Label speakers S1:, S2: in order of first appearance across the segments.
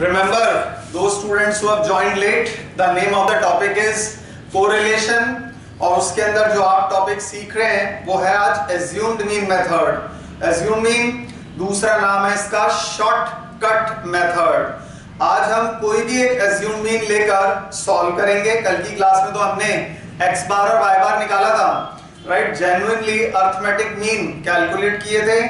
S1: Remember, those students who have joined late, the name of the topic is correlation और उसके अंदर जो आप टॉपिक सीख रहे हैं वो है आज assumed mean method. Assumed mean दूसरा नाम है इसका शॉर्टकट मेथड। आज हम कोई भी एक assumed mean लेकर सॉल्व करेंगे। कल की क्लास में तो हमने x बार और y बार निकाला था, right? Genuinely arithmetic mean calculate किए थे,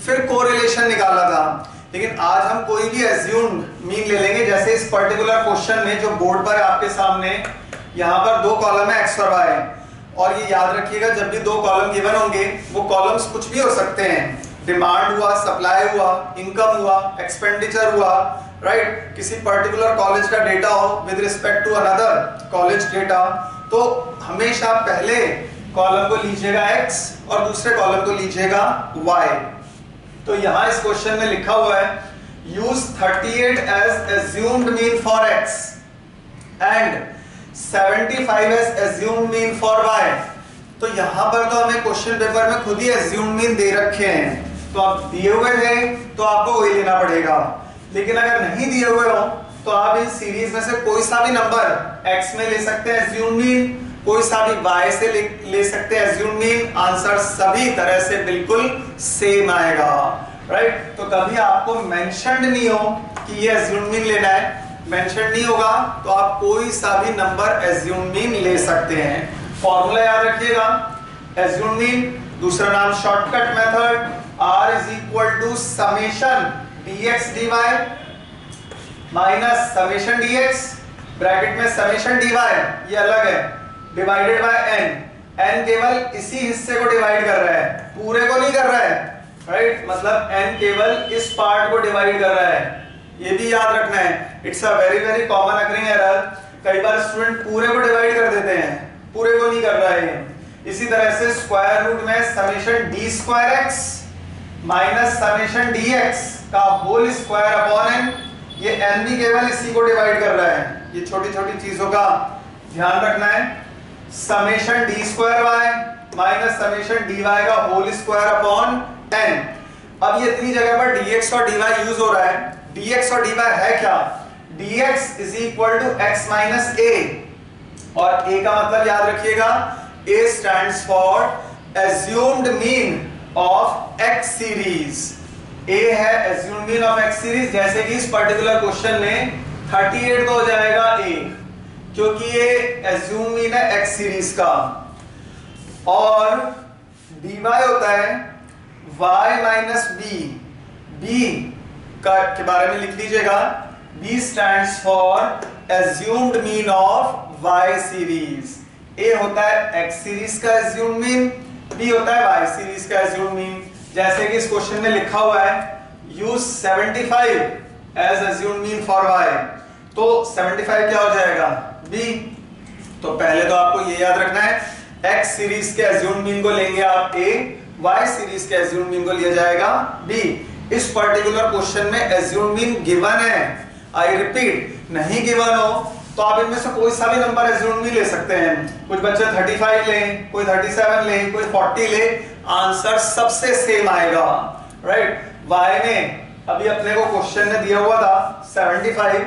S1: फिर कोरिलेशन निकाला था। लेकिन आज हम कोई भी assumed mean ले लेंगे। जैसे इस पर्टिकुलर क्वेश्चन में जो बोर्ड पर आपके सामने यहाँ पर दो कॉलम है x और y, और ये याद रखिएगा जब भी दो कॉलम गिवन होंगे वो कॉलम्स कुछ भी हो सकते हैं। डिमांड हुआ, सप्लाई हुआ, इनकम हुआ, एक्सपेंडिचर हुआ, राइट? किसी पर्टिकुलर कॉलेज का डेटा हो with respect to another college data, तो हमेशा पहले कॉलम को लीजिएगा x और दूसरे कॉलम को लीजिएगा y। तो यहां इस क्वेश्चन में लिखा हुआ है use 38 as assumed mean for x and 75 as assumed mean for y। तो यहां पर तो हमें क्वेश्चन पेपर में खुद ही assumed mean दे रखे हैं, तो आप दिए हुए थे तो आपको वही लेना पड़ेगा। लेकिन अगर नहीं दिए हुए हो तो आप इस सीरीज में से कोई सा भी नंबर x में ले सकते हैं assumed mean, कोई सा भी y से ले सकते हैं assumed mean। आंसर सभी तरह से बिल्कुल सेम आएगा, राइट? तो कभी आपको मेंशन्ड नहीं हो कि ये assumed mean लेना है, मेंशन नहीं होगा तो आप कोई सा भी नंबर assumed mean ले सकते हैं। फॉर्मूला याद रखिएगा, assumed mean दूसरा नाम shortcut method, r is equal to summation dx dy minus summation dx, bracket में समेशन dy ये अलग है, डिवाइडेड बाय n। n केवल इसी हिस्से को डिवाइड कर रहा है, पूरे को नहीं कर रहा है, राइट? मतलब n केवल इस पार्ट को डिवाइड कर रहा है, ये भी याद रखना है। It's a very common occurring error. कई बार स्टूडेंट पूरे को डिवाइड कर देते हैं, पूरे को नहीं कर रहा है। इसी तरह से स्क्वायर रूट में summation d square x minus summation dx का होल स्क्वायर अपॉन n, ये n भी केवल इसी को डिवाइड कर रहा है। ये छोटी छोटी चीजों का ध्यान रखना है। Summation d square y minus summation dy का होल स्क्वायर अपॉन n। अब ये इतनी जगह पर dx और dy यूज हो रहा है। dx और dy है क्या? dx is equal to x minus a, और a का मतलब याद रखिएगा, a stands for assumed mean of x series. a है assumed mean of x series. जैसे कि इस पर्टिकुलर क्वेश्चन में 38 तो हो जाएगा a, क्योंकि ये assumed mean है x सीरीज का, और dy होता है y माइनस b। b के बारे में लिख लीजिएगा, b stands for assumed mean of y series. a होता है x सीरीज का assumed mean, b होता है y सीरीज का assumed mean। जैसे कि इस क्वेश्चन में लिखा हुआ है use 75 as assumed mean for y, तो 75 क्या हो जाएगा? b। तो पहले तो आपको ये याद रखना है x सीरीज के assumed mean को लेंगे आप a, y सीरीज के assumed mean को लिया जाएगा b। इस पर्टिकुलर क्वेश्चन में assumed mean गिवन है, आई रिपीट, नहीं गिवन हो तो आप इनमें से कोई सा भी नंबर assumed mean ले सकते हैं। कुछ बच्चे 35 लें, कोई 37 लें, कोई 40 ले, आंसर सबसे सेम आएगा, राइट? y में अभी अपने को क्वेश्चन ने दिया हुआ था 75,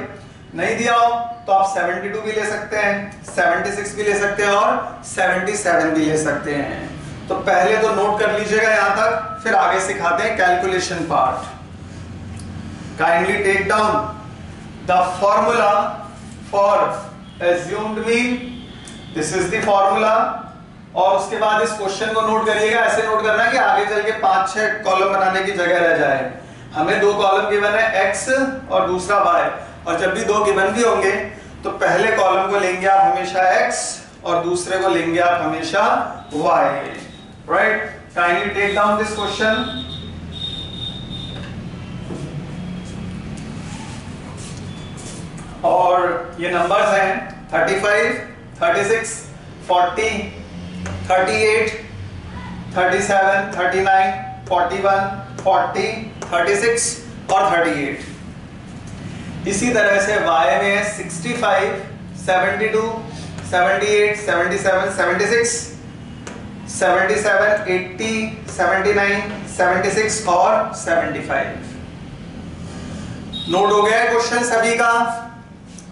S1: नहीं दिया हो तो आप 72 भी ले सकते हैं, 76 भी ले सकते हैं और 77 भी ले सकते हैं। तो पहले तो नोट कर लीजिएगा यहां तक, फिर आगे सिखाते हैं calculation part. Kindly take down the formula for assumed mean, this is the formula, और उसके बाद इस क्वेश्चन को नोट करिएगा। ऐसे नोट करना है कि आगे चल के 5-6 कॉलम बनाने की जगह रह जाए। हमें दो कॉलम गिवन है x और दूसरा y, और जब भी दो गिवन भी होंगे तो पहले कॉलम को लेंगे आप हमेशा x और दूसरे को लेंगे आप हमेशा y, right? Kindly take down this question. और ये नंबर्स हैं 35, 36, 40, 38, 37, 39, 41, 40, 36 और 38। इसी तरह से y में 65, 72, 78, 77, 76, 77, 80, 79, 76 और 75। नोट हो गया क्वेश्चन सभी का?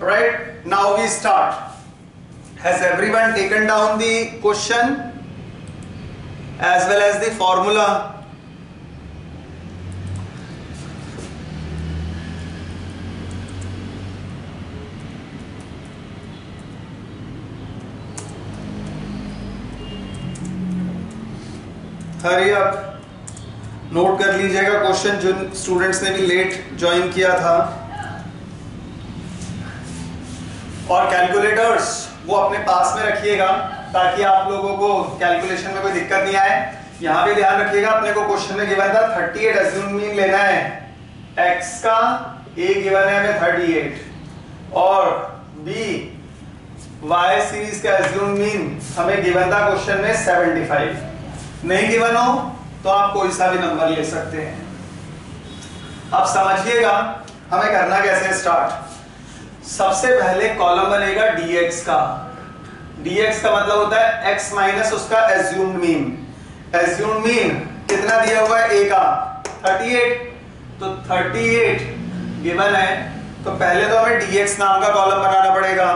S1: Right, now we start. Has everyone taken down the question as well as the formula? Hurry up, नोट कर लीजिएगा क्वेश्चन जिन स्टूडेंट्स ने भी लेट ज्वाइन किया था। और कैलकुलेटर्स वो अपने पास में रखिएगा ताकि आप लोगों को कैलकुलेशन में कोई दिक्कत नहीं आए। यहाँ पे ध्यान रखिएगा, अपने को क्वेश्चन में गिवन था 38 एज्यूम मीन लेना है x का, a गिवन है हमें 38 और b y सीरीज का एज्यूम मीन हमें गिवन था क्वेश्चन में 75। नहीं गिवन हो तो आप कोई सा भी नंबर ले सकते हैं। अब समझिएगा हमें करना कैसे है स्टार्ट। सबसे पहले कॉलम बनेगा dx का। dx का मतलब होता है x माइनस उसका एज्यूम्ड मीन। एज्यूम्ड मीन कितना दिया हुआ है a का 38, तो 38 गिवन है, तो पहले तो हमें dx नाम का कॉलम बनाना पड़ेगा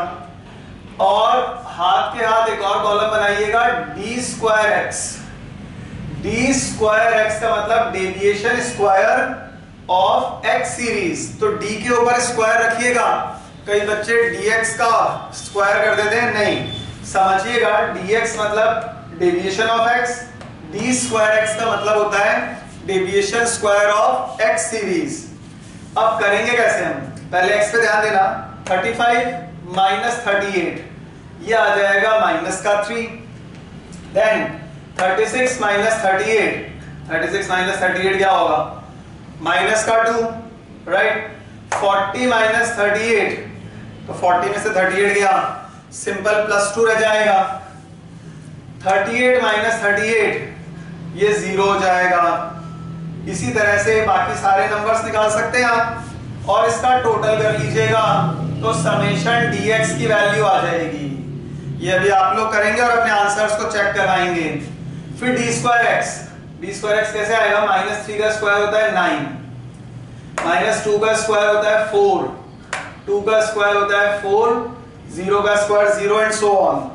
S1: और हाथ के हाथ एक और कॉलम बनाइएगा d square x। d square x का मतलब deviation square of x series. तो d के ऊपर स्क्वायर रखिएगा। कई बच्चे dx का स्क्वायर कर देते हैं, नहीं, समझिएगा dx मतलब deviation of x, d square x का मतलब होता है deviation square of x series. अब करेंगे कैसे हम? पहले x पे ध्यान देना, 35 माइनस 38 ये आ जाएगा माइनस का 3, देन 36 माइनस 38, 36 माइनस 38 क्या होगा? माइनस का 2, राइट। 40 माइनस 38, तो 40 में से 38 गया, सिंपल प्लस 2 रह जाएगा। 38 माइनस 38 ये 0 हो जाएगा। इसी तरह से बाकी सारे नंबर्स निकाल सकते हैं आप और इसका टोटल कर लीजिएगा तो समेशन dx की वैल्यू आ जाएगी। ये अभी आप लोग करेंगे और अपने आंसर्स को चेक कराएंगे। फिर d स्क्वायर x कैसे आएगा? माइनस 3 का स्क्वायर होता है 9, माइनस 2 का स्क्वायर होता है 4, 2 का स्क्वायर होता है 4, 0 का स्क्वायर 0 एंड सो ऑन।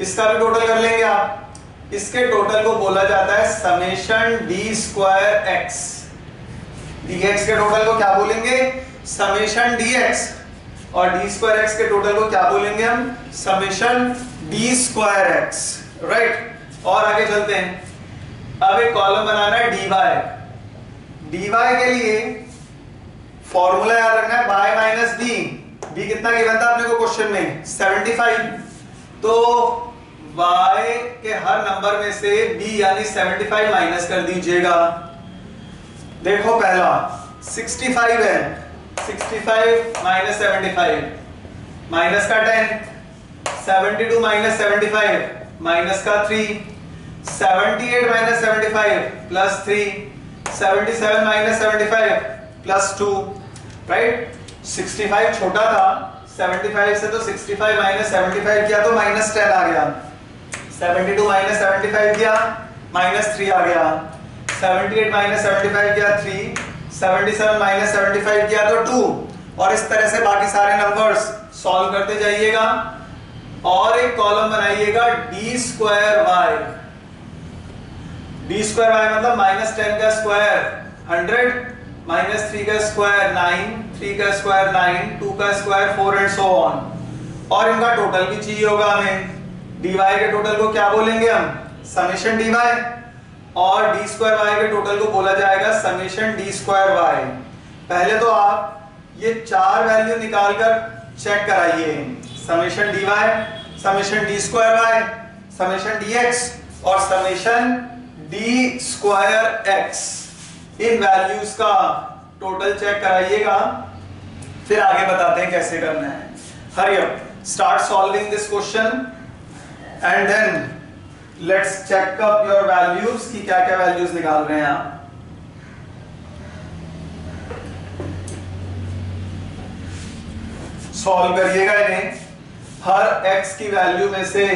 S1: इसका भी टोटल कर लेंगे आप। इसके टोटल को बोला जाता है summation d square x। dx के टोटल को क्या बोलेंगे? Summation dx। और d स्क्वायर x के टोटल को क्या बोलेंगे हम? Summation d square x, right. और आगे चलते हैं। अब एक कॉलम बनाना है dy। dy के लिए फॉर्मूला याद रखना है y माइनस b। b कितना गिवन था अपने को क्वेश्चन में? 75। तो y के हर नंबर में से b यानी 75 माइनस कर दीजिएगा। देखो पहला 65 है, 65 माइनस 75 माइनस का 10, 72 माइनस 75 माइनस का 3, 78 minus 75 plus 3, 77 minus 75 plus 2, right. 65 छोटा था 75 से, तो 65 माइनस 75 किया तो माइनस 10 आ गया। 72 माइनस 75 किया माइनस 3 आ गया। 78 माइनस 75 किया 3, 77 माइनस 75 किया तो 2। और इस तरह से बाकी सारे नंबर्स सॉल्व करते जाइएगा। और एक कॉलम बनाइएगा d square y। d square y मतलब माइनस 10 का स्क्वायर 100, माइनस 3 का स्क्वायर 9, 3 का स्क्वायर 9, 2 का स्क्वायर 4 एंड सो ऑन। और इनका टोटल भी चाहिए होगा हमें। dy के टोटल को क्या बोलेंगे हम? Summation dy। और d स्क्वायर y के टोटल को बोला जाएगा समेशन d स्क्वायर y। पहले तो आप ये चार वैल्यू निकालकर चेक कराइए, summation dy, summation d square y, summation dx और समेशन d स्क्वायर x। इन वैल्यूज का टोटल चेक कराइएगा, फिर आगे बताते हैं कैसे करना है। Hurry up, start solving this question and then let's check up your values कि क्या क्या वैल्यूज निकाल रहे हैं आप। सॉल्व करिएगा इन्हें। हर x की वैल्यू में से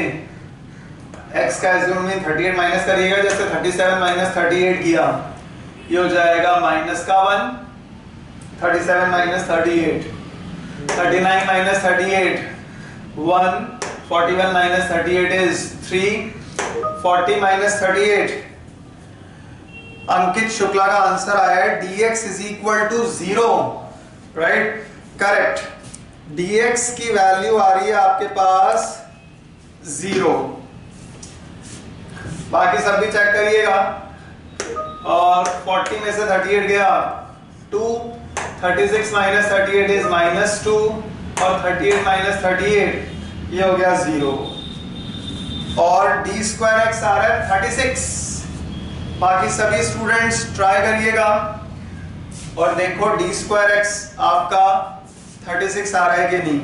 S1: x का एज्यूम मीन 38 माइनस करिएगा। जैसे 37 माइनस 38 किया, ये हो जाएगा माइनस का 1, 37 minus 38, 39 minus 38, 1, 41 minus 38 is 3, 40 minus 38. अंकित शुक्ला का आंसर आया है dx is equal to 0, right? Correct. dx की वैल्यू आ रही है आपके पास 0. बाकी सब भी चेक करिएगा. और 40 में से 38 गया 2, 36 माइनस 38 इज -2 और 38 माइनस 38 ये हो गया 0. और d स्क्वायर x आ रहा है 36. बाकी सभी स्टूडेंट्स ट्राई करिएगा और देखो d स्क्वायर x आपका 36 आ रहा है कि नहीं.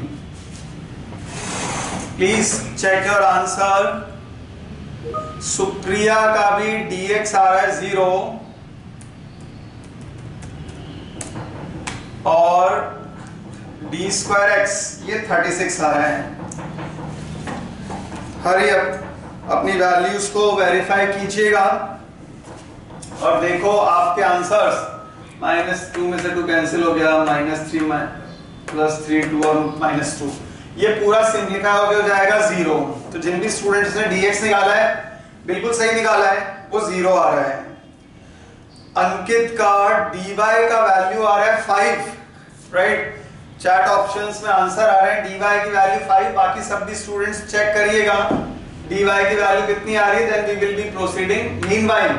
S1: Please check your answer. Supriya का भी dx आ रहा है 0 और d स्क्वायर x ये 36 आ रहा है. हरी अपनी वैल्यूज को वेरीफाई कीजिएगा और देखो आपके आंसर्स. -2 में से 2 कैंसिल हो गया, -3 +3 2 और -2 ये पूरा सिंप्लीफाई हो जाएगा 0. तो जिन भी स्टूडेंट्स ने dx निकाला है बिल्कुल सही निकाला है, वो 0 आ रहा है. अंकित का dy का वैल्यू आ रहा है 5, राइट? चैट ऑप्शंस में आंसर आ रहे हैं dy की वैल्यू 5. बाकी सब भी स्टूडेंट्स चेक करिएगा dy की वैल्यू कितनी आ रही है. Then we will be proceeding. Meanwhile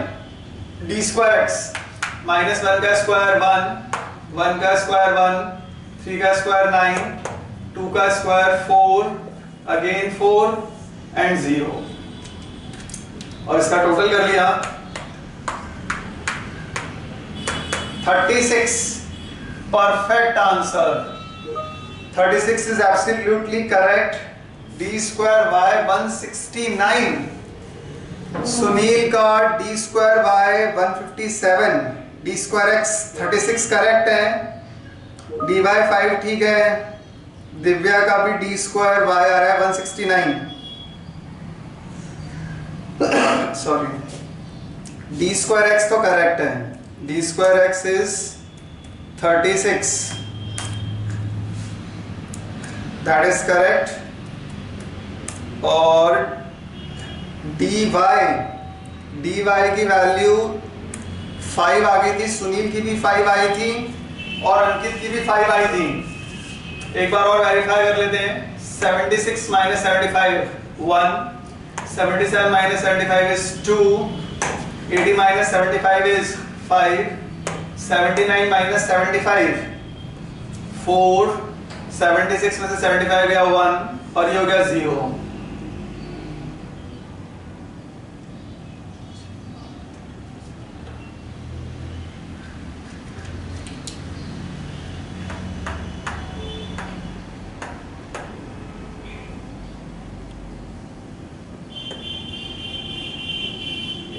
S1: d square x -1 का स्क्वायर 1, 1 का स्क्वायर 1, 3 का स्क्वायर 9, 2 का स्क्वायर 4, अगेन 4 एंड 0. और इसका टोटल कर लिया 36. Perfect answer. 36 is absolutely correct. d square y 169. Sunil का d square y 157. d square x 36 correct है. dy 5 ठीक है. दिव्या का भी d स्क्वायर y आ रहा है 169. सॉरी, d स्क्वायर x तो करेक्ट है. d square x is 36. That is correct. और dy की वैल्यू 5 आ गई थी. सुनील की भी 5 आई थी और अंकित की भी 5 आई थी. एक बार और वेरीफाई कर लेते हैं. 76 minus 75 1, 77 minus 75 is 2, 80 minus 75 is 5, 79 minus 75 4, 76 में से 75 गया 1 और ये हो गया 0.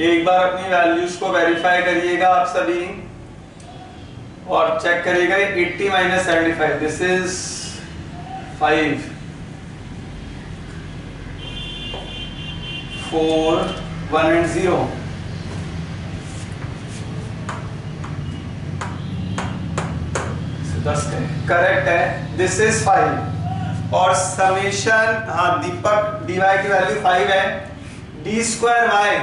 S1: एक बार अपनी वैल्यूज को वेरीफाई करिएगा आप सभी और चेक करिएगा. 80 minus 75 this is 5, 4, 1 and 0. Correct है. दिस इज 5 और समेशन. हाँ दीपक dy की वैल्यू 5 है. d स्क्वायर y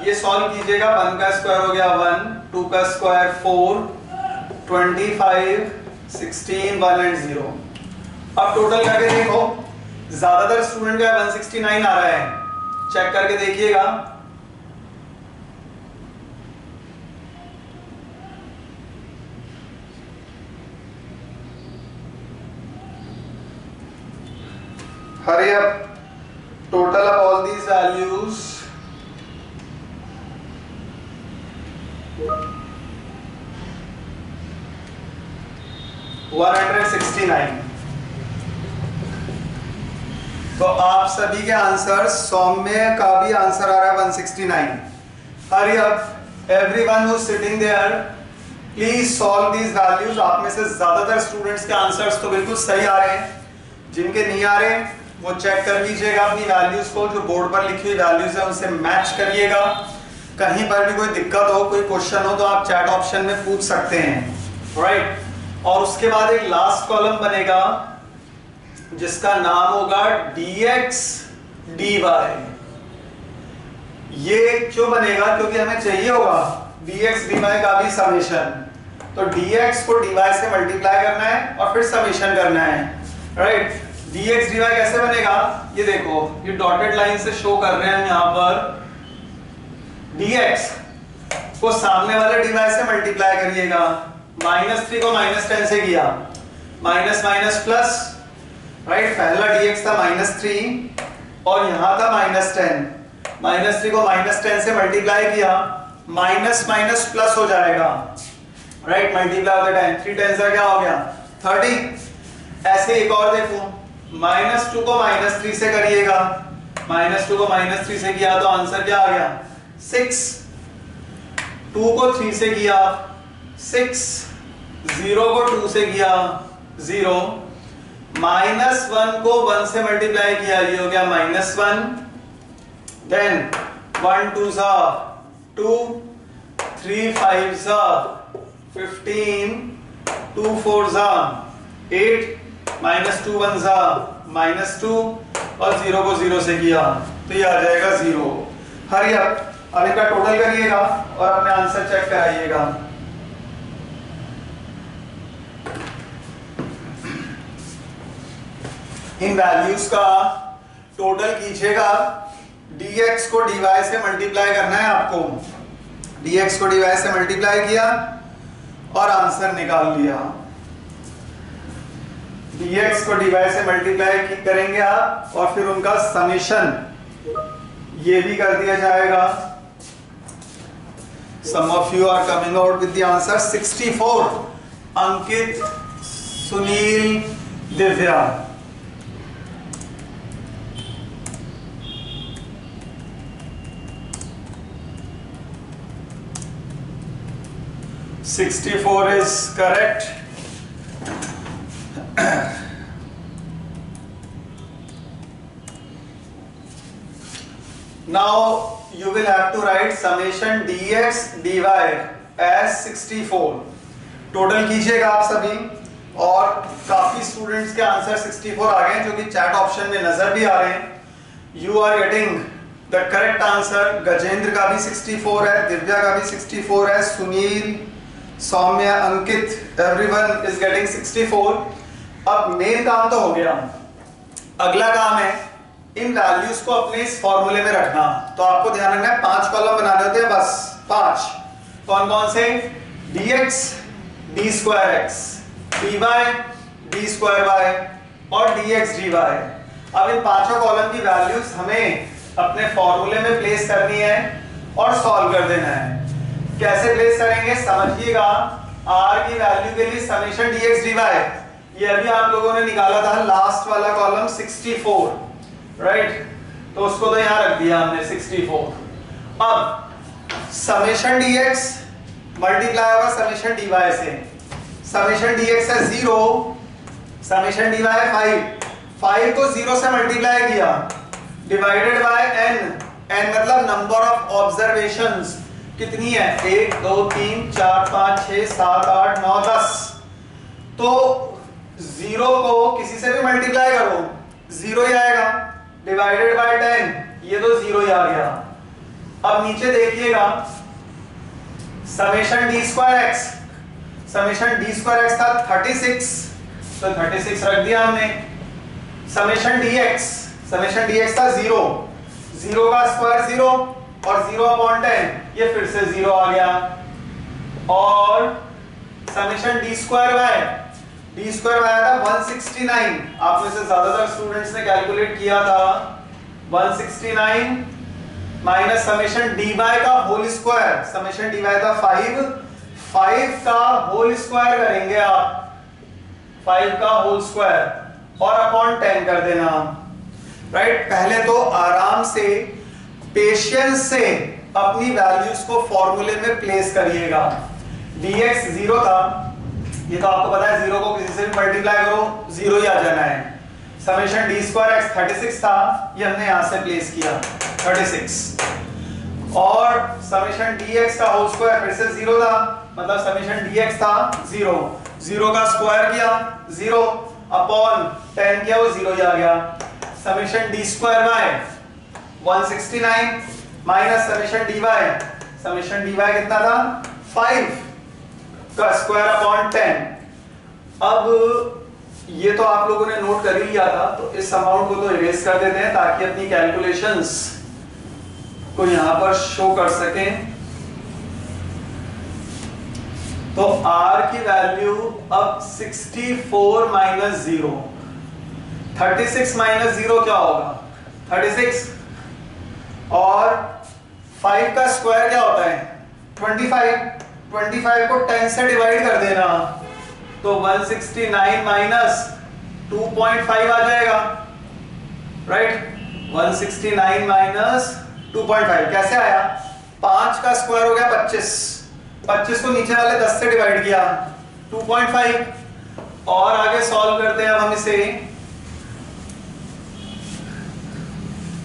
S1: ये सॉल्व कीजिएगा. 1 का स्क्वायर हो गया 1, 2 का स्क्वायर 4, 25, 16, 1 एंड 0. अब टोटल करके देखो. ज्यादातर स्टूडेंट का 169 आ रहा है. चेक करके देखिएगा. Hurry up. Total of all these values 169. तो आप सभी के आंसर. सौम्य का भी आंसर आ रहा है 169. Hurry up everyone who sitting there please solve these values. आप में से ज्यादातर स्टूडेंट्स के आंसर्स तो बिल्कुल सही आ रहे हैं. जिनके नहीं आ रहे वो चेक कर लीजिएगा अपनी वैल्यूज को. जो बोर्ड पर लिखी हुई वैल्यूज है उनसे मैच करिएगा. कहीं पर भी कोई दिक्कत हो, कोई क्वेश्चन हो तो आप चैट ऑप्शन में पूछ सकते हैं. राइट. उसके बाद एक लास्ट कॉलम बनेगा जिसका नाम होगा dx dy। ये क्यों बनेगा? क्योंकि हमें चाहिए होगा dx dy का भी समेशन। तो dx को dy से मल्टीप्लाई करना है और फिर समेशन करना है, राइट। dx dy कैसे बनेगा? ये देखो, ये डॉटेड लाइन से शो कर रहे हैं यहाँ पर। dx को सामने वाले dy से मल्टीप्लाई करिएगा। -3 को -10 से किया, माइनस माइनस प्लस, राइट। पहला dx था -3 और यहाँ था -10। -3 को -10 से मल्टीप्लाई किया, माइनस माइनस प्लस हो जाएगा, राइट। मल्टीप्लाई ऑफ द 10, 3 10 क्या हो गया? 30। ऐसे एक और देखो, -2 को -3 से करिएगा, -2 को -3 से किया तो आंसर क्या आ गया? 6। 2 को 3 से किया 6, 0 को 2 से किया 0, -1 को 1 से मल्टीप्लाई किया, ये हो गया -1। देन 1 2 सा 2, 3 5 सा 15, 2 4 सा 8, -2 1 सा -2 और 0 को 0 से किया तो ये आ जाएगा 0। Hurry up. अब इनका टोटल करिएगा और अपने आंसर चेक कराइएगा। इन वैल्यूज का टोटल कीजिएगा। dx को dy से मल्टीप्लाई करना है आपको। dx को dy से मल्टीप्लाई किया और आंसर निकाल लिया। dx को dy से मल्टीप्लाई करेंगे आप और फिर उनका समेशन ये भी कर दिया जाएगा। Some of you are coming out with the answer 64. Ankit, Sunil, Divya. "64 is correct." Now you will have to write summation dx dy as 64। Total कीजिएगा आप सभी, और काफी स्टूडेंट्स के आंसर 64 आ गए जो कि चैट ऑप्शन में नजर भी आ रहे हैं। You are getting the correct answer. Gajendra का भी 64 है, दिव्या का भी 64 है, Sunil, Saumya, Ankit, everyone is getting 64। अब मेन काम तो हो गया, अगला काम है इन वैल्यूज को अपने इस फॉर्मूले में रखना। तो आपको ध्यान रखना है 5 कॉलम बनाने होते हैं, बस 5। कौन कौन से? dx d square x, dy d square y और dx dy। अब इन पांचों कॉलम की वैल्यूज हमें अपने फॉर्मूले में प्लेस करनी है और सॉल्व कर देना है। कैसे प्लेस करेंगे समझिएगा। r की वैल्यू के लिए समेशन dx dy, ये अभी आप लोगों ने निकाला था लास्ट वाला कॉलम 64, राइट। तो उसको तो यहां रख दिया हमने 64। अब समेशन dx मल्टीप्लाई होगा समेशन dy से। समेशन dx है 0, समेशन dy है 5। 5 को 0 से मल्टीप्लाई किया, डिवाइडेड बाय n। n मतलब नंबर ऑफ ऑब्जर्वेशंस कितनी है? 1 2 3 4 5 6 7 8 9 10। तो 0 को किसी से भी मल्टीप्लाई करो 0 ही आएगा, डिवाइडेड बाय 10, ये तो 0 ही आ गया। अब नीचे देखिएगा summation d square x, summation d square x था 36, तो 36 रख दिया हमने। समेशन dx, समेशन dx था 0, 0 का स्क्वायर 0 और 0/10, ये फिर से 0 आ गया। और summation d square y, d square आया था 169। आप में से ज्यादातर स्टूडेंट्स ने कैलकुलेट किया था 169 माइनस समेशन dy का होल स्क्वायर, समेशन dy था 5, 5 का होल स्क्वायर करेंगे आप, 5 का होल स्क्वायर और अपॉन 10 कर देना, राइट। पहले तो आराम से पेशेंस से अपनी वैल्यूज को फॉर्मूले में प्लेस करिएगा। dx 0 था, ये तो आपको पता है 0 को किसी से भी मल्टीप्लाई करो 0 ही आ जाना है। समेशन d स्क्वायर x 36 था, ये हमने यहां से प्लेस किया 36, और समेशन dx का होल स्क्वायर फिर से 0 था, मतलब समेशन dx था 0, 0 का स्क्वायर किया 0 अपॉन 10 किया वो 0 ही आ गया। Summation D square by 169 minus summation D Y कितना था 5 का स्क्वायर अपॉन 10। अब ये तो आप लोगों ने नोट कर ही लिया था, तो इस अमाउंट को तो इरेज कर देते हैं ताकि अपनी कैलकुलेशंस को यहां पर शो कर सकें। तो r की वैल्यू अब 64 माइनस 0, 36 माइनस 0 क्या होगा 36, और 5 का स्क्वायर क्या होता है 25 को 10 से डिवाइड कर देना तो 169 माइनस 2.5 आ जाएगा, राइट। 169 माइनस 2.5 कैसे आया, 5 का स्क्वायर हो गया 25 को नीचे वाले 10 से डिवाइड किया 2.5, और आगे सॉल्व करते हैं अब हम इसे।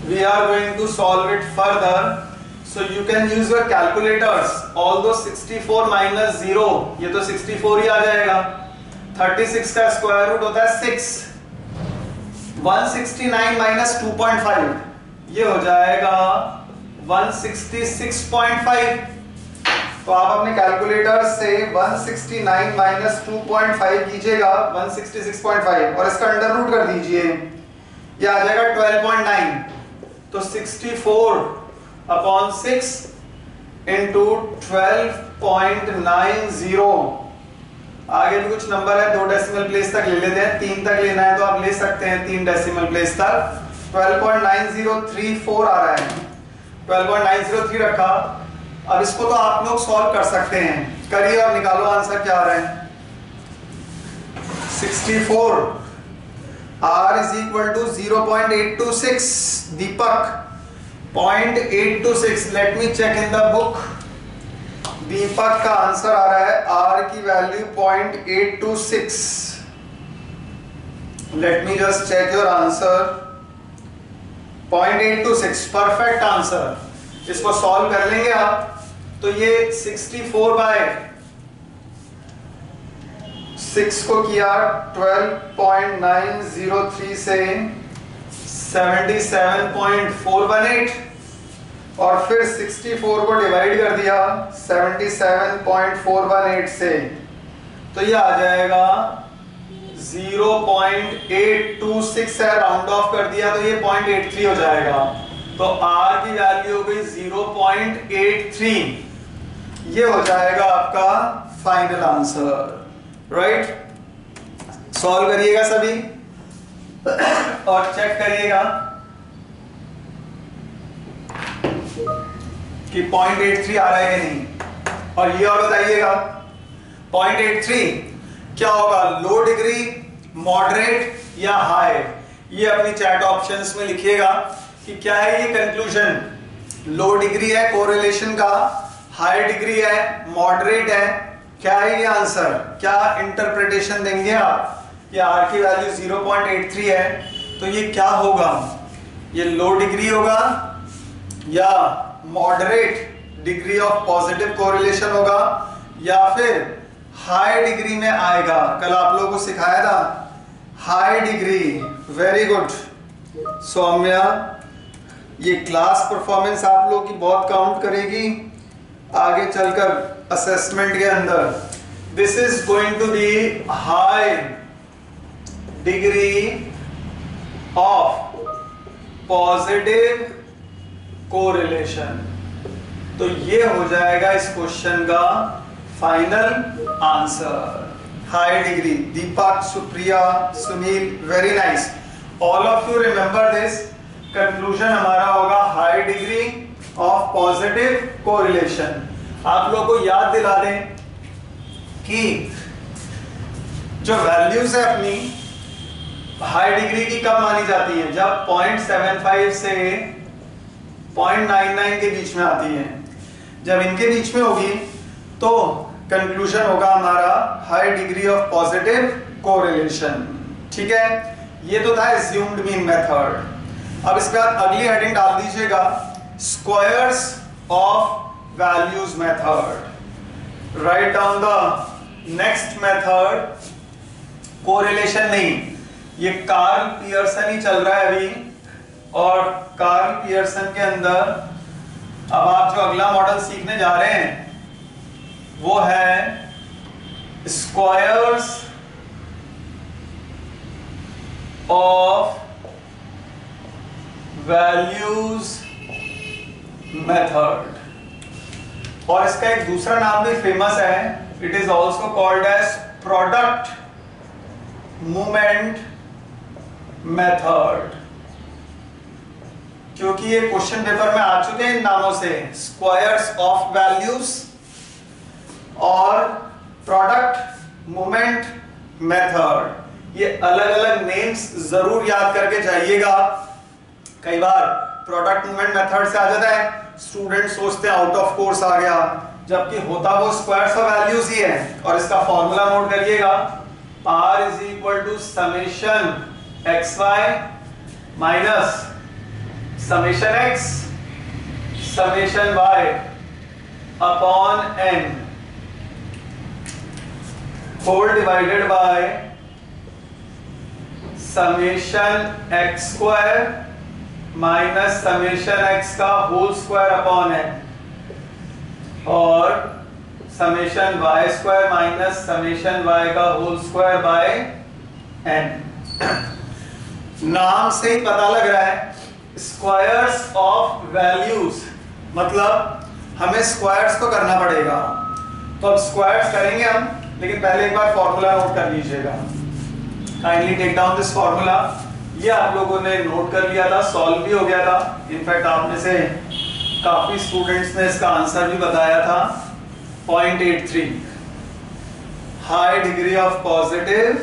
S1: We are going to solve it further, so you can use your calculators. Although 64 minus 0, ये तो 64 ही आ जाएगा। 36 का स्क्वायर रूट होता है 6, 169 minus 2.5 ये हो जाएगा 166.5। तो आप अपने कैलकुलेटर से 169 minus 2.5 कीजिएगा 166.5 और इसका अंडर रूट कर दीजिए, ये आ जाएगा 12.9। तो 64 अपॉन 6 इंटू 12.90। आगे भी कुछ नंबर है 2 डेसिमल प्लेस तक ले लेते हैं, 3 तक लेना है तो आप ले सकते हैं 3 डेसिमल प्लेस तक। 12.9034 आ रहा है, 12.903 रखा। अब इसको तो आप लोग सॉल्व कर सकते हैं, करिए और निकालो आंसर क्या आ रहा है। 64 R is equal to 0.826, Deepak 0.826, let me check in the book। दीपक का आंसर आ रहा है R की value 0.826। let me just check your answer। 0.826 perfect answer. इसको सॉल्व कर लेंगे आप तो ये 64 बाय 6 को किया 12.903 से 77.418 और फिर 64 को डिवाइड कर दिया 77.418 से, तो ये आ जाएगा 0.826 है, राउंड ऑफ कर दिया तो ये 0.83 हो जाएगा। तो R की वैल्यू हो गई 0.83, ये हो जाएगा आपका फाइनल आंसर, राइट। सॉल्व करिएगा सभी और चेक करिएगा कि 0.83 आ रहा है कि नहीं, और ये और बताइएगा 0.83 क्या होगा, लो डिग्री, मॉडरेट या हाई। ये अपनी चैट ऑप्शंस में लिखिएगा कि क्या है ये कंक्लूजन, लो डिग्री है कोरिलेशन का, हाई डिग्री है, मॉडरेट है, क्या है ये आंसर, क्या इंटरप्रिटेशन देंगे आप कि R की वैल्यू 0.83 है तो ये क्या होगा, ये लो डिग्री होगा या moderate degree of positive correlation होगा या फिर हाई डिग्री में आएगा। कल आप लोगों को सिखाया था high degree, very good Saumya. ये क्लास परफॉर्मेंस आप लोगों की बहुत काउंट करेगी आगे चलकर असेसमेंट के अंदर। This is going to be high degree of positive correlation, तो ये हो जाएगा इस क्वेश्चन का final answer, high degree. Deepak, Supriya, Sunil, very nice, all of you remember this. Conclusion हमारा होगा high degree of positive correlation. आप लोगों को याद दिला दें कि जो वैल्यूज है अपनी हाई डिग्री की कब मानी जाती है, जब 0.75 से 0.99 के बीच में आती है। जब इनके बीच में होगी तो कंक्लूजन होगा हमारा high degree of positive correlation, ठीक है। ये तो था एज्यूम्ड मीन मेथड। अब इसका अगली हेडिंग डाल दीजिएगा squares of values method. Write down the next method correlation नहीं, ये कार्ल पियर्सन ही चल रहा है अभी, और कार्ल पियर्सन के अंदर अब आप जो अगला मॉडल सीखने जा रहे हैं वो है स्क्वायर्स ऑफ वैल्यूज मेथड, और इसका एक दूसरा नाम भी फेमस है, it is also called as product moment method, क्योंकि ये क्वेश्चन पेपर में आ चुके हैं इन नामों से, स्क्वायर्स ऑफ वैल्यूज और प्रोडक्ट मोमेंट मेथड। ये अलग अलग नेम्स जरूर याद करके जाइएगा, कई बार प्रोडक्ट मोमेंट मेथड से आ जाता है, स्टूडेंट सोचते हैं आउट ऑफ कोर्स आ गया, जबकि होता वो स्क्वायर्स ऑफ वैल्यूज ही है। और इसका फॉर्मूला नोट करिएगा, R is equal to summation xy minus summation x summation y upon n whole divided by summation x square minus summation x का whole square upon n और summation y square minus summation y का whole square by n। नाम से ही पता लग रहा है squares of values, मतलब हमें स्क्वायर्स तो करना पड़ेगा, तो अब स्क्वायर्स करेंगे हम, लेकिन पहले एक बार फॉर्मूला नोट कर लीजिएगा। Kindly take down this formula. ये आप लोगों ने नोट कर लिया था, सॉल्व भी हो गया था, इनफैक्ट आप में से काफी स्टूडेंट्स ने इसका आंसर भी बताया था। 0.83 high degree of positive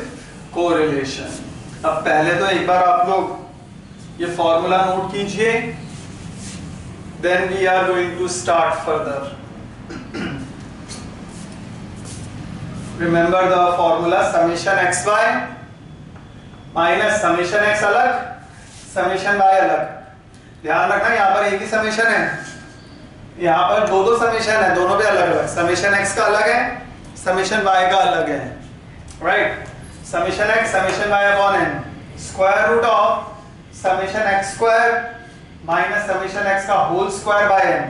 S1: correlation. अब पहले तो एक बार आप लोग ये फॉर्मूला नोट कीजिए, then we are going to start further. Remember the formula, summation x y minus summation x अलग, समेशन वाई अलग। ध्यान रखना यहाँ पर एक ही समेशन है, यहाँ पर दो समेशन है, दोनों पे अलग अलग, समेशन x का अलग है, समेशन y का अलग है, right. Summation x summation y upon n, square root of summation x square minus summation x का होल स्क्वायर बाय n,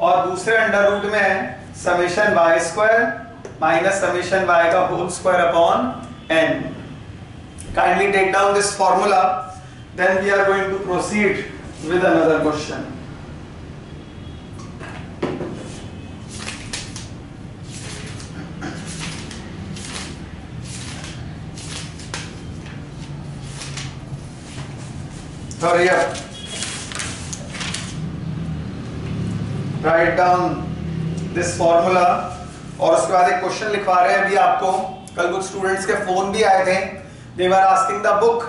S1: और दूसरे अंडर रूट में है summation y square minus summation y का whole square upon n। Kindly take down this formula, then we are going to proceed with another question. Hurry up. Write down this formula। और उसके बाद एक question लिखवा रहे हैं अभी आपको। कल कुछ स्टूडेंट्स के फोन भी आए थे, they were asking the book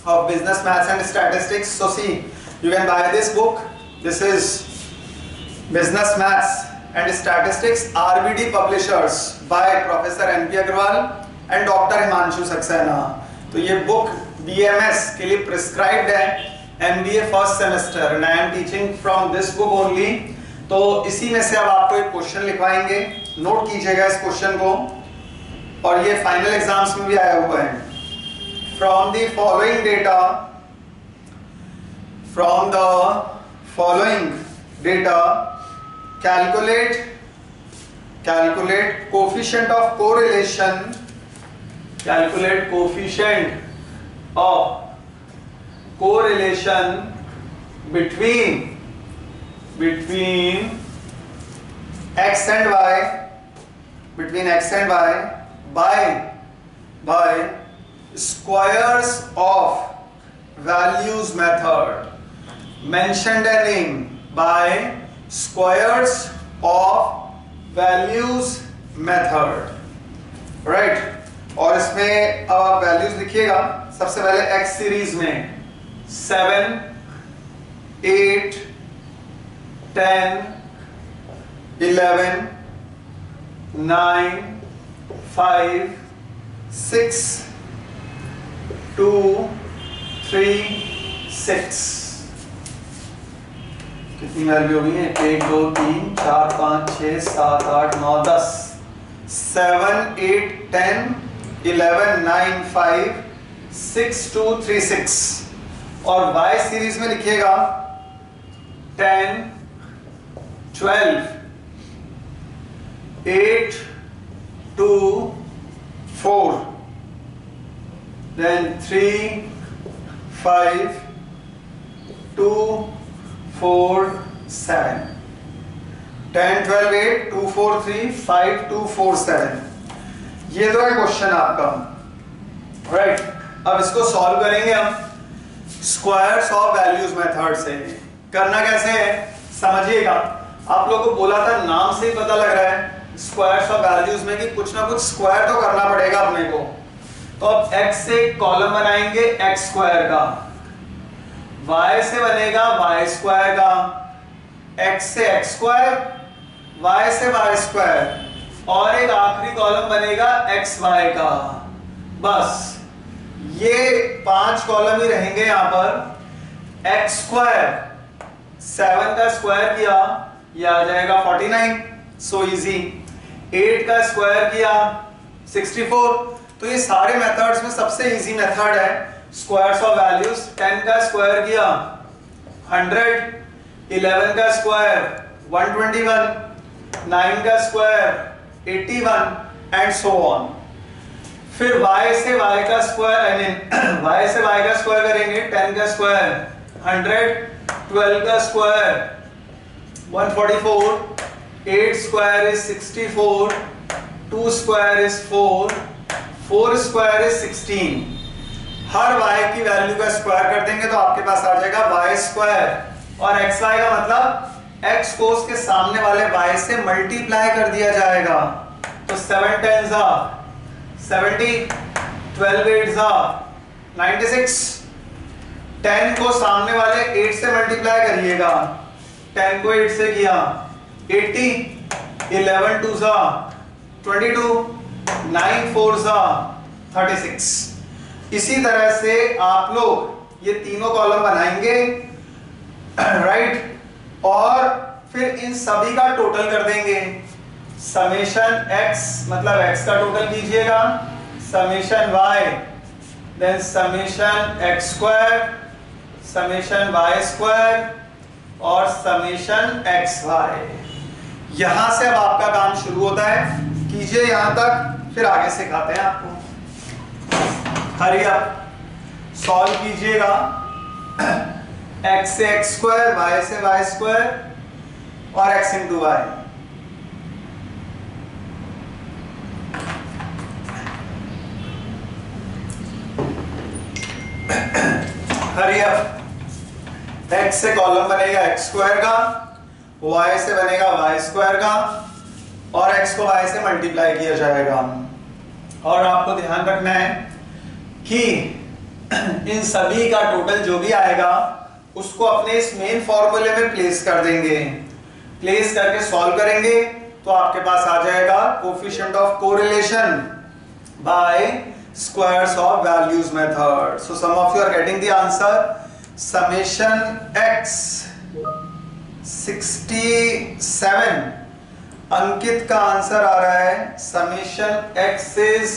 S1: of business maths and statistics। So see, you can buy this book, this is business maths and statistics, RBD publishers by Professor NP Agarwal and Dr. Himanshu Saxena। तो ये book BMS के लिए prescribed है, MBA first semester, and I am teaching from this book only. तो इसी में से अब आपको एक क्वेश्चन लिखवाएंगे, नोट कीजिएगा इस क्वेश्चन को, और ये फाइनल एग्जाम्स में भी आया हुआ है। From the following data, from the following data calculate coefficient of correlation, calculate coefficient of correlation between x and y, by squares of values method, mentioned a name by squares of values method, right। और इसमें अब आप values लिखिएगा। सबसे पहले x series में 7, 8, 10, 11, 9, 5, 6, 2, 3, 6। कितनी value हो गई है? 1 2 3 4 5 6 7 8 9 10। 7 8 10 11 9 5 6 2 3 6 और y सीरीज में लिखिएगा 10 12 8 2 4 then 3 5 2 4 7 10 12 8 2 4 3 5 2 4 7 ये तो है क्वेश्चन आपका, राइट। अब इसको सॉल्व करेंगे हम स्क्वायर्स ऑफ वैल्यूज मेथड से। करना कैसे है समझिएगा, आप लोगों को बोला था, नाम से ही पता लग रहा है स्क्वायर्स ऑफ वैल्यूज में कि कुछ ना कुछ स्क्वायर तो करना पड़ेगा अपने को। तो अब x से कॉलम बनाएंगे x स्क्वायर का, y से बनेगा y स्क्वायर का, x से x स्क्वायर, y से y स्क्वायर और एक आखिरी कॉलम बनेगा एक्स वाई का। बस ये 5 कॉलम ही रहेंगे यहां पर। एक्स स्क्वायर 7 का स्क्वायर किया ये आ जाएगा 49, सो इजी। 8 का स्क्वायर किया 64। तो ये सारे मेथड्स में सबसे इजी मेथड है स्क्वायर्स ऑफ वैल्यूज। 10 का स्क्वायर किया 100, 11 का स्क्वायर 121, 9 का स्क्वायर 81 एंड सो ऑन। फिर y से y का स्क्वायर y से y का स्क्वायर करेंगे। 10 का स्क्वायर 100, 12 का square 144, 8 square is 64, 2 square is 4, 4 square is 16। Her y की वैल्यू का स्क्वायर कर देंगे तो आपके पास आ जाएगा y स्क्वायर। और xy का मतलब x को उसके सामने वाले y से मल्टीप्लाई कर दिया जाएगा। तो 7 10s are 70, 12 8s are 96। 10 को सामने वाले 8 से मल्टीप्लाई करिएगा। 10 को 8 से किया 80, 11 2s are 22, 9 4s are 36। इसी तरह से आप लोग ये तीनों कॉलम बनाएंगे, राइट। और फिर इन सभी का टोटल कर देंगे। समेशन x मतलब x का टोटल कीजिएगा, summation y, then summation x square, summation y square और समेशन xy। यहां से अब आपका काम शुरू होता है, कीजिए यहां तक, फिर आगे सिखाते हैं आपको। हरी अप, सॉल्व कीजिएगा। x से x स्क्वायर, y से y स्क्वायर और x into y। Hurry up, x से कॉलम बनेगा x स्क्वायर का, y से बनेगा y स्क्वायर का और x को y से मल्टीप्लाई किया जाएगा। और आपको ध्यान रखना है कि इन सभी का टोटल जो भी आएगा उसको अपने इस मेन फॉर्मूले में प्लेस कर देंगे। प्लेस करके सॉल्व करेंगे तो आपके पास आ जाएगा coefficient of correlation by squares of values method. So some of you are getting the answer. Summation x 67, Ankit का आंसर आ रहा है समेशन x इज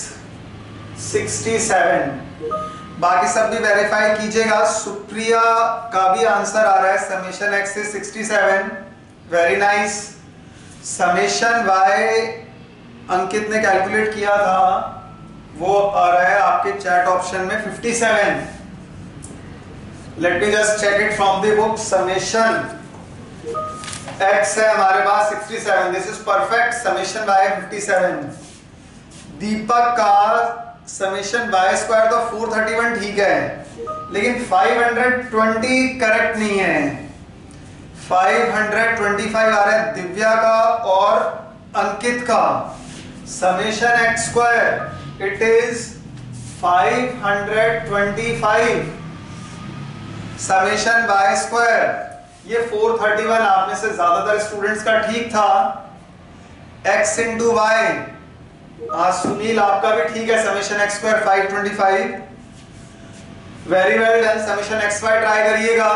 S1: 67। बाकी सब भी वेरीफाई कीजिएगा। सुप्रिया का भी आंसर आ रहा है summation x is 67, very nice. Summation y अंकित ने कैलकुलेट किया था, वो आ रहा है आपके चैट ऑप्शन में 57। Let me just check it from the book. Summation x है हमारे पास 67, this is perfect. Summation y 57। Deepak का समेशन y स्क्वायर तो 431 ठीक है, लेकिन 520 करेक्ट नहीं है। 525 आ रहा है दिव्या का और अंकित का। Summation x square it is 525। Summation y square ये 431 आप में से ज्यादातर स्टूडेंट्स का ठीक था। x इंटू वाई, सुनील आपका भी ठीक है। Summation x square 525, very well done. Summation x y try करिएगा।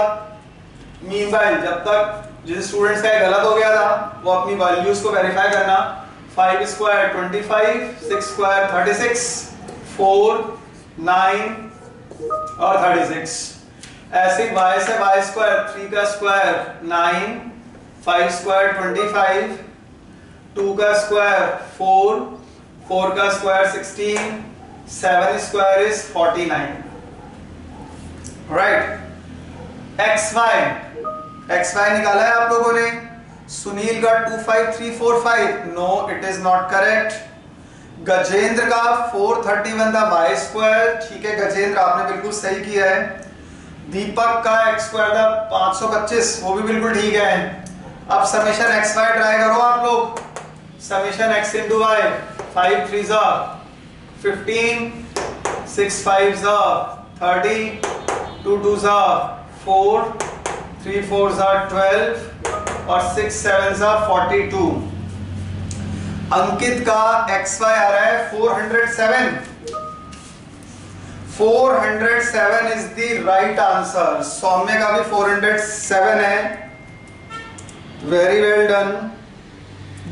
S1: मीनवाइल जब तक जिन स्टूडेंट्स का गलत हो गया था वो अपनी वैल्यूज को वेरीफाई करना। 5 स्क्वायर 25, 6 स्क्वायर 36, 4 9 और 36। ऐसे y से y स्क्वायर 3 का स्क्वायर 9, 5 स्क्वायर 25, 2 का स्क्वायर 4, 4 का square 16, 7 square is 49। Right, xy निकाला है आप लोगों ने। सुनील का 25345, no it is not correct. Gajendra का 431 था y स्क्वायर, ठीक है गजेंद्र आपने बिल्कुल सही किया है। दीपक का x स्क्वायर था 525, वो भी बिल्कुल ठीक है। अब समेशन xy ट्राई करो आप लोग। समेशन x इंटू वाई, 5 3 जा 15, 6 5 जा 30, 2 2 जा 4, 3 4 जा 12 और 6 7 जा 42। अंकित का xy आ रहा है 407। 407 इज द राइट आंसर। सौम्य का भी 407 है। Very well done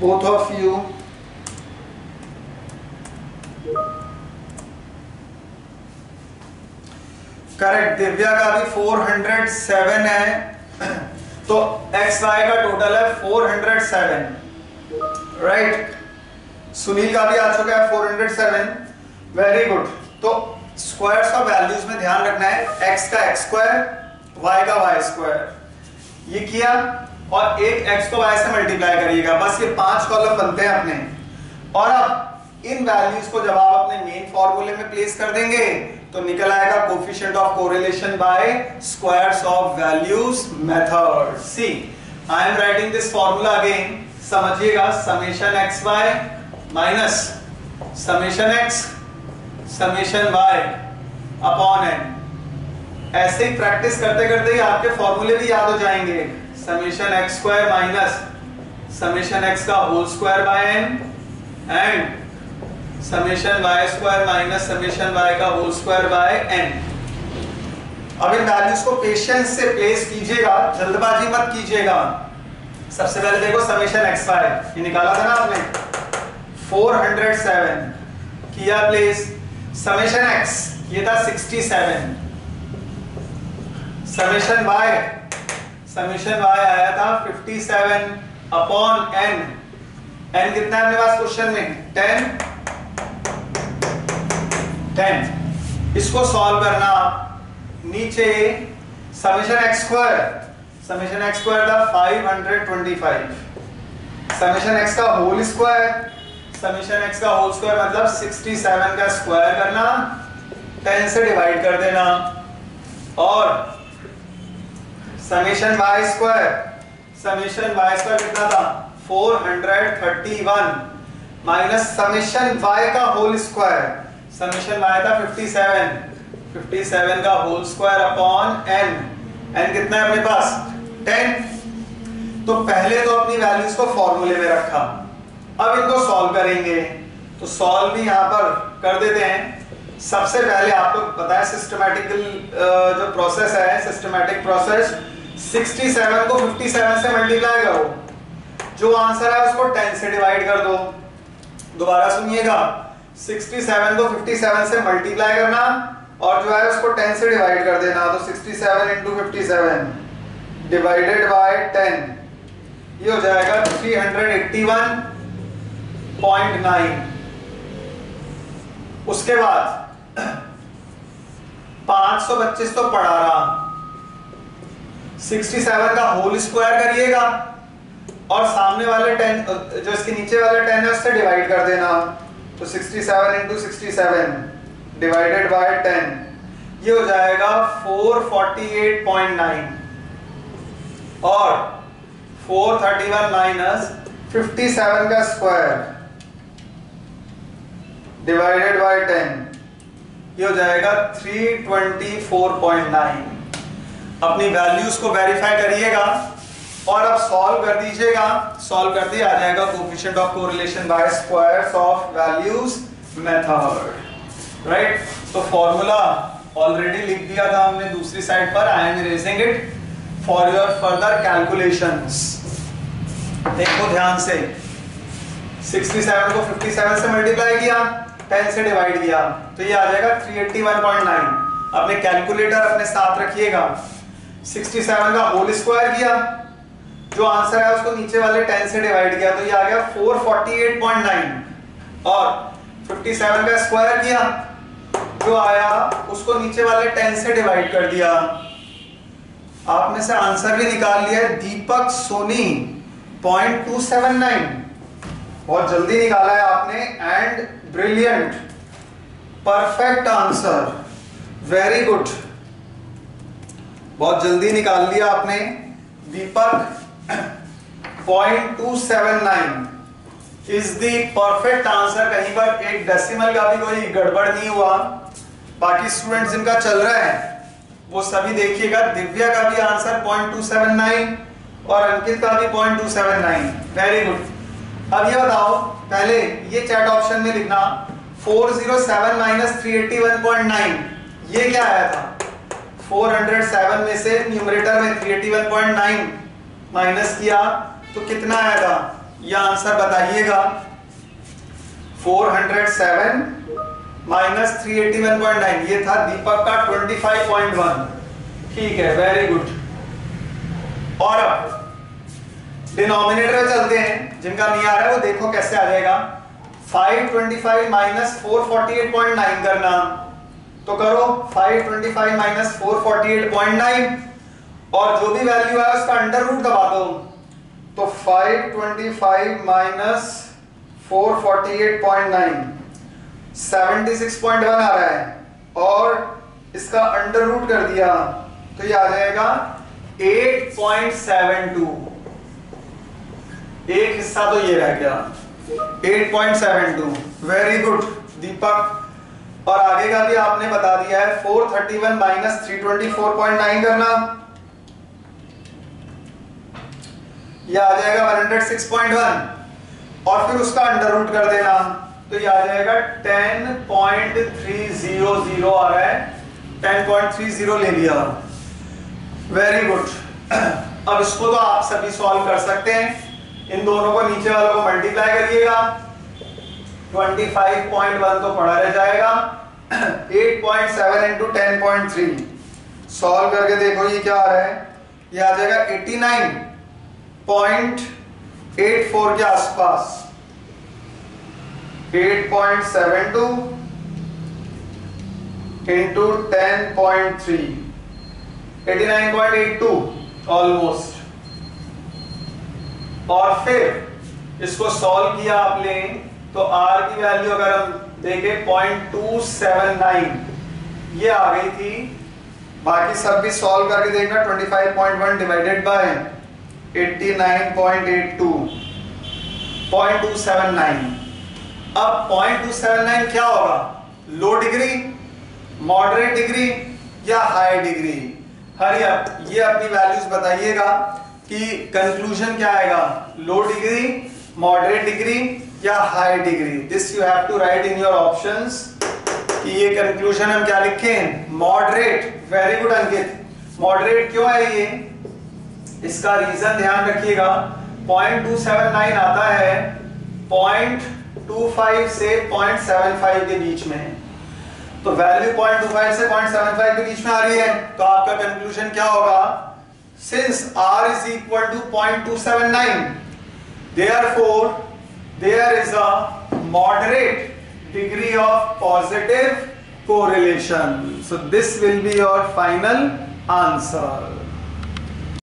S1: both of you. Correct, Divya का भी 407 है। तो xy का टोटल है 407। राइट, सुनील का भी आ चुका है 407। Very good. तो स्क्वायर्स ऑफ वैल्यूज में ध्यान रखना है, x का x स्क्वायर, y का y स्क्वायर, ये किया और एक x को y से मल्टीप्लाई करिएगा। बस ये 5 कॉलम बनते हैं अपने। और अब इन वैल्यूज को जब आप अपने मेन फॉर्मूले में प्लेस कर देंगे तो निकल आएगा coefficient of correlation by squares of values method. See, I am writing this formula again, समझिएगा। Summation xy minus summation x summation y upon n। ऐसे ही प्रैक्टिस करते करते ही आपके फॉर्मूले भी याद हो जाएंगे। Summation x square minus summation x का whole square by n and summation y square minus summation y का होल स्क्वायर बाय n। अब इन वैल्यूज को पेशेंस से प्लेस कीजिएगा, जल्दबाजी मत कीजिएगा। सबसे पहले देखो समेशन xy, ये निकाला था ना आपने, 407 किया प्लेस। समेशन x ये था 67। समेशन y आया था 57 अपॉन n। n कितना है अपने पास क्वेश्चन में? 10। इसको सॉल्व करना, नीचे समेशन x स्क्वायर था 525। समेशन x का होल स्क्वायर, समेशन x का होल स्क्वायर मतलब 67 का स्क्वायर करना, 10 से डिवाइड कर देना। और समेशन y स्क्वायर कितना था? 431 माइनस समेशन y का होल स्क्वायर, समेशन y था 57 का होल स्क्वायर अपॉन n कितना है अपने पास? 10। तो पहले तो अपनी वैल्यूज को फॉर्मूले में रखा, अब इनको सॉल्व करेंगे। तो सॉल्व भी यहां पर कर देते हैं। सबसे पहले आपको पता है सिस्टमैटिकल जो प्रोसेस है, सिस्टमैटिक प्रोसेस, 67 को 57 से मल्टीप्लाई करो, जो आंसर है उसको 10 से डिवाइड कर दो। दोबारा सुनिएगा, 67 को 57 से मल्टीप्लाई करना और जो है उसको 10 से डिवाइड कर देना। तो 67 इंटू 57 डिवाइडेड बाय 10, ये हो जाएगा 381.9। उसके बाद 525 तो पढ़ा रहा, 67 का होल स्क्वायर करिएगा और सामने वाले 10 जो इसके नीचे वाले 10 है उससे डिवाइड कर देना। तो 67 इंटू 67 डिवाइडेड बाय 10, ये हो जाएगा 448.9 और 431 माइनस 57 का स्क्वायर डिवाइडेड बाय 10, ये हो जाएगा 324.9। अपनी वैल्यूज को वेरीफाई करिएगा और अब सॉल्व कर दीजिएगा। सॉल्व कर दिया, आ जाएगा coefficient of correlation by squares of values method. Right, तो फॉर्मूला ऑलरेडी लिख दिया था हमने दूसरी साइड पर। I am erasing it for your further calculations. देखो ध्यान से, 67 को 57 से मल्टीप्लाई किया, 10 से डिवाइड किया, तो ये आ जाएगा 381.9। अपने कैलकुलेटर अपने साथ रखिएगा। 67 का होल स्क्वायर किया, जो आंसर है उसको नीचे वाले 10 से डिवाइड किया, तो ये आ गया 448.9। और 57 का स्क्वायर किया, जो आया उसको नीचे वाले 10 से डिवाइड कर दिया। आप में से आंसर भी निकाल लिया है दीपक सोनी 0.279। बहुत जल्दी निकाला है आपने and brilliant, perfect answer, very good, बहुत जल्दी निकाल लिया आपने। दीपक 0.279 इज द परफेक्ट आंसर। कहीं पर एक डेसिमल का भी कोई गड़बड़ नहीं हुआ। बाकी स्टूडेंट्स जिनका चल रहा है वो सभी देखिएगा। दिव्या का भी आंसर 0.279 और अंकित का भी 0.279, वेरी गुड। अब ये बताओ, पहले ये चैट ऑप्शन में लिखना 407 माइनस 381.9, ये क्या आया था? 407 में से न्यूमरेटर में 381.9 माइनस किया तो कितना आया था? ये आंसर बताइएगा। 407 माइनस 381.9, ये था दीपक का 25.1। ठीक है, वेरी गुड। और अब डिनोमिनेटर में चलते हैं। जिनका नहीं आ रहा है वो देखो कैसे आ जाएगा। 525 माइनस 448.9 करना, तो करो 525 माइनस 448.9 और जो भी वैल्यू है उसका अंडर रूट दबा दो। तो 525 माइनस 448.9 76.1 आ रहा है और इसका अंडर रूट कर दिया तो ये आ जाएगा 8.72। एक हिस्सा तो ये रह गया 8.72। वेरी गुड दीपक। और आगे का भी आपने बता दिया है। 431 माइनस 324.9 करना, यह आ जाएगा 106.1 और फिर उसका अंडर रूट कर देना तो ये आ जाएगा 10.300 आ रहा है। 10.30 ले लिया, वेरी गुड। अब इसको तो आप सभी सॉल्व कर सकते हैं। इन दोनों को नीचे वालों को मल्टीप्लाई करिएगा। 25.1 तो पड़ा रह जाएगा। 8.7 इंटू 10.3 सॉल्व करके देखो ये क्या आ रहा है। ये आ जाएगा 89.84 के आसपास। 8.72 इंटू 10.3 89.82 ऑलमोस्ट। और फिर इसको सॉल्व किया आपने तो r की वैल्यू अगर हम देखें 0.279 ये आ गई थी। बाकी सब भी सॉल्व करके देखना। 25.1 डिवाइडेड बाय 89.82 0.279। अब 0.279 क्या होगा? लो डिग्री, मॉडरेट डिग्री या हाई डिग्री? हरी अप ये अपनी वैल्यूज बताइएगा कि कंक्लूजन क्या आएगा। लो डिग्री, मॉडरेट डिग्री या high degree. This you have to write in your options कि ये कंक्लूजन हम क्या लिखें? Moderate. Very good Ankit. Moderate क्यों है ये? इसका रीजन ध्यान रखिएगा। 0.279 आता है 0.25 से 0.75 के बीच में। तो वैल्यू 0.25 से 0.75 के बीच में आ रही है तो आपका कंक्लूजन क्या होगा? Since r is equal to 0.279, therefore there is a moderate degree of positive correlation. So this will be your final answer.